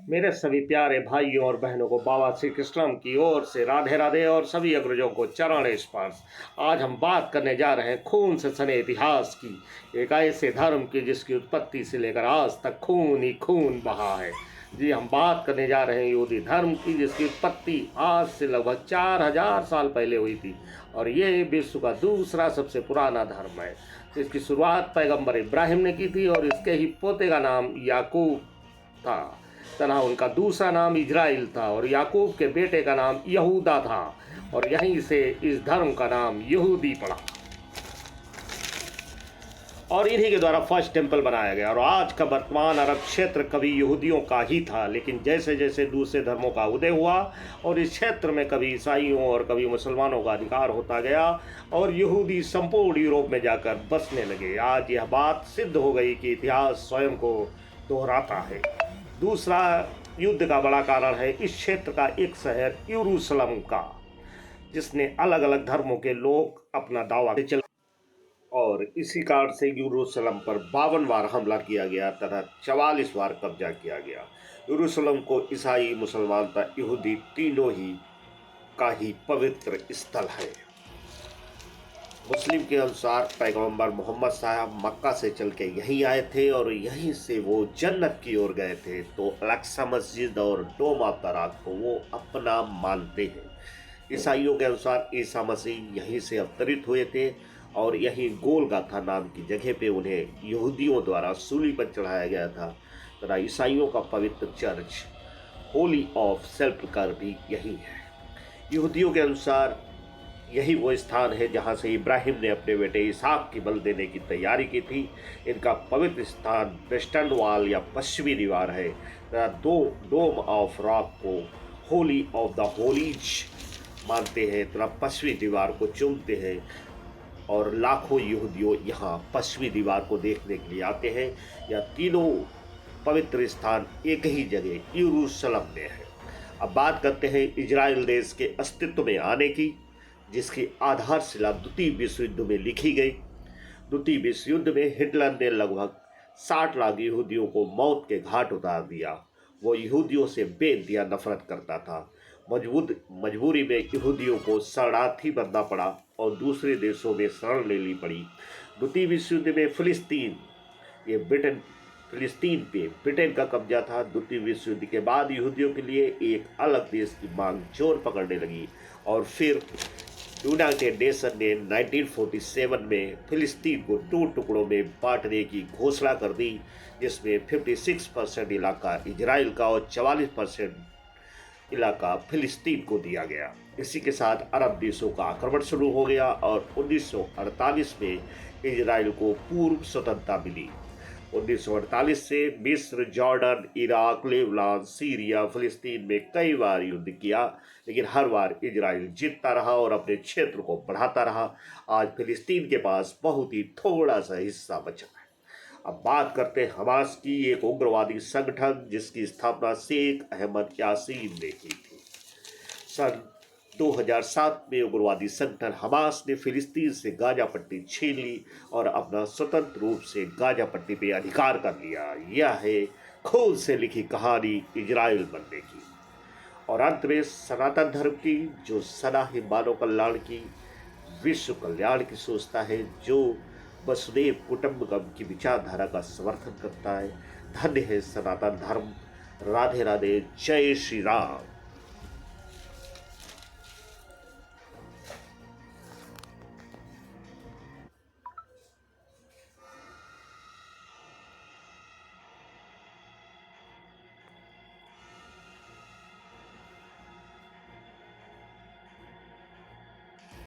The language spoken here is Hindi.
मेरे सभी प्यारे भाइयों और बहनों को बाबा श्री कृष्ण की ओर से राधे राधे और सभी अग्रजों को चरण स्पर्श। आज हम बात करने जा रहे हैं खून से सने इतिहास की, एक ऐसे धर्म की जिसकी उत्पत्ति से लेकर आज तक खून ही खून बहा है। जी, हम बात करने जा रहे हैं यहूदी धर्म की, जिसकी उत्पत्ति आज से लगभग 4000 साल पहले हुई थी और ये विश्व का दूसरा सबसे पुराना धर्म है। इसकी शुरुआत पैगंबर इब्राहिम ने की थी और इसके ही पोते का नाम याकूब था, तथा उनका दूसरा नाम इजराइल था और याकूब के बेटे का नाम यहूदा था और यहीं से इस धर्म का नाम यहूदी पड़ा और इन्हीं के द्वारा फर्स्ट टेम्पल बनाया गया। और आज का वर्तमान अरब क्षेत्र कभी यहूदियों का ही था, लेकिन जैसे जैसे दूसरे धर्मों का उदय हुआ और इस क्षेत्र में कभी ईसाइयों और कभी मुसलमानों का अधिकार होता गया और यहूदी संपूर्ण यूरोप में जाकर बसने लगे। आज यह बात सिद्ध हो गई कि इतिहास स्वयं को दोहराता है। दूसरा युद्ध का बड़ा कारण है इस क्षेत्र का एक शहर यरूशलेम का, जिसने अलग अलग धर्मों के लोग अपना दावा चल और इसी कारण से यरूशलेम पर 52 बार हमला किया गया तथा 44 बार कब्जा किया गया। यरूशलेम को ईसाई, मुसलमान तथा यहूदी तीनों ही का ही पवित्र स्थल है। मुस्लिम के अनुसार पैगंबर मोहम्मद साहब मक्का से चल के यहीं आए थे और यहीं से वो जन्नत की ओर गए थे, तो अल-अक्सा मस्जिद और डोम ऑफ द रॉक को वो अपना मानते हैं। ईसाइयों के अनुसार ईसा मसीह यहीं से अवतरित हुए थे और यहीं गोलगाथा नाम की जगह पे उन्हें यहूदियों द्वारा सूली पर चढ़ाया गया था तथा ईसाइयों का पवित्र चर्च होली ऑफ सेप्टकर भी यही है। यहूदियों के अनुसार यही वो स्थान है जहाँ से इब्राहिम ने अपने बेटे इसहाक की बलि देने की तैयारी की थी। इनका पवित्र स्थान वेस्टर्न वॉल या पश्चिमी दीवार है तथा दो डोम ऑफ रॉक को होली ऑफ द होलीज मानते हैं तथा पश्चिमी दीवार को चूमते हैं और लाखों यहूदियों यहाँ पश्चिमी दीवार को देखने के लिए आते हैं। यह तीनों पवित्र स्थान एक ही जगह यरूशलेम में है। अब बात करते हैं इजराइल देश के अस्तित्व में आने की, जिसकी आधारशिला द्वितीय विश्व युद्ध में लिखी गई। द्वितीय विश्व युद्ध में हिटलर ने लगभग 60 लाख यहूदियों को मौत के घाट उतार दिया। वो यहूदियों से बेइंतहा नफरत करता था। मजबूरी में यहूदियों को शरणार्थी बनना पड़ा और दूसरे देशों में शरण लेनी पड़ी। द्वितीय विश्व युद्ध में ब्रिटेन का कब्जा था। द्वितीय विश्व युद्ध के बाद यहूदियों के लिए एक अलग देश की मांग जोर पकड़ने लगी और फिर यूनाइटेड नेशन ने 1947 में फिलिस्तीन को 2 टुकड़ों में बांटने की घोषणा कर दी, जिसमें 56% इलाका इजराइल का और 44% इलाका फिलिस्तीन को दिया गया। इसी के साथ अरब देशों का आक्रमण शुरू हो गया और 1948 में इजराइल को पूर्व स्वतंत्रता मिली। 1948 से मिस्र, जॉर्डन, इराक, लेबनान, सीरिया, फिलिस्तीन में कई बार युद्ध किया, लेकिन हर बार इजराइल जीतता रहा और अपने क्षेत्र को बढ़ाता रहा। आज फिलिस्तीन के पास बहुत ही थोड़ा सा हिस्सा बचा है। अब बात करते हैं हमास की, एक उग्रवादी संगठन जिसकी स्थापना शेख अहमद यासीन ने की थी। सन 2007 में उग्रवादी संगठन हमास ने फिलिस्तीन से गाजा पट्टी छीन ली और अपना स्वतंत्र रूप से गाजा पट्टी पे अधिकार कर लिया। यह है खून से लिखी कहानी इजराइल बनने की। और अंत में सनातन धर्म की, जो सदा ही मानव कल्याण की, विश्व कल्याण की सोचता है, जो वसुदेव कुटुंबकम की विचारधारा का समर्थन करता है। धन्य है सनातन धर्म। राधे राधे, जय श्री राम।